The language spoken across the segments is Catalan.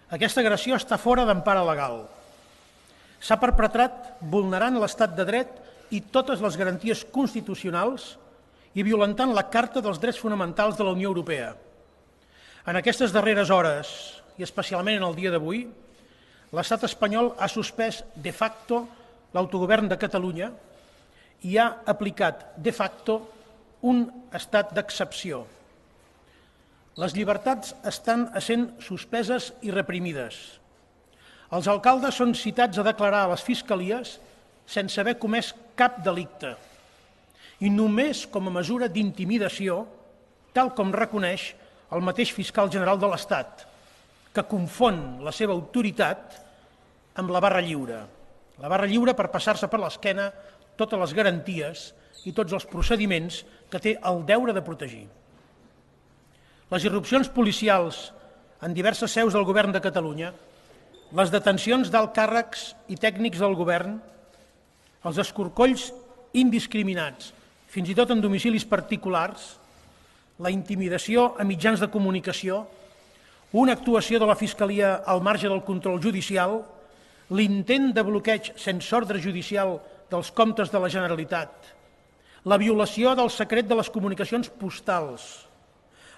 Aquesta agressió està fora d'empara legal. S'ha perpetrat vulnerant l'estat de dret i totes les garanties constitucionals i violentant la Carta dels Drets Fonamentals de la Unió Europea. En aquestes darreres hores, i especialment en el dia d'avui, l'estat espanyol ha suspès de facto l'autogovern de Catalunya i ha aplicat de facto un estat d'excepció. Les llibertats estan essent suspeses i reprimides. Els alcaldes són citats a declarar a les fiscalies sense haver comès cap delicte i només com a mesura d'intimidació, tal com reconeix el mateix fiscal general de l'Estat, que confon la seva autoritat amb la barra lliure. La barra lliure per passar-se per l'esquena totes les garanties i tots els procediments que té el deure de protegir. Les irrupcions policials en diverses seus del Govern de Catalunya, les detencions d'alts càrrecs i tècnics del Govern, els escorcolls indiscriminats, fins i tot en domicilis particulars, la intimidació a mitjans de comunicació, una actuació de la Fiscalia al marge del control judicial, l'intent de bloqueig sense ordre judicial dels comptes de la Generalitat, la violació del secret de les comunicacions postals,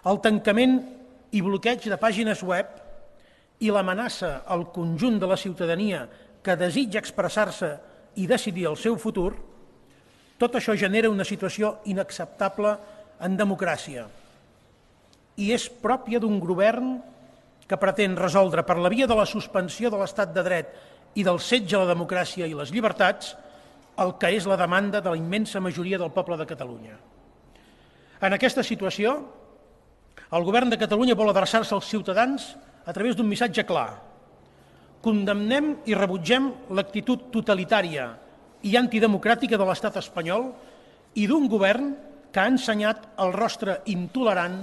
el tancament i bloqueig de pàgines web i l'amenaça al conjunt de la ciutadania que desitja expressar-se i decidir el seu futur, tot això genera una situació inacceptable en democràcia i és pròpia d'un govern que pretén resoldre per la via de la suspensió de l'estat de dret i del setge a la democràcia i les llibertats el que és la demanda de la immensa majoria del poble de Catalunya. En aquesta situació, el Govern de Catalunya vol adreçar-se als ciutadans a través d'un missatge clar. Condemnem i rebutgem l'actitud totalitària i antidemocràtica de l'estat espanyol i d'un govern que ha ensenyat el rostre intolerant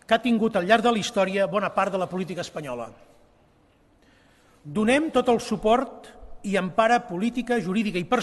que ha tingut al llarg de la història bona part de la política espanyola. Donem tot el suport i empara política, jurídica i personal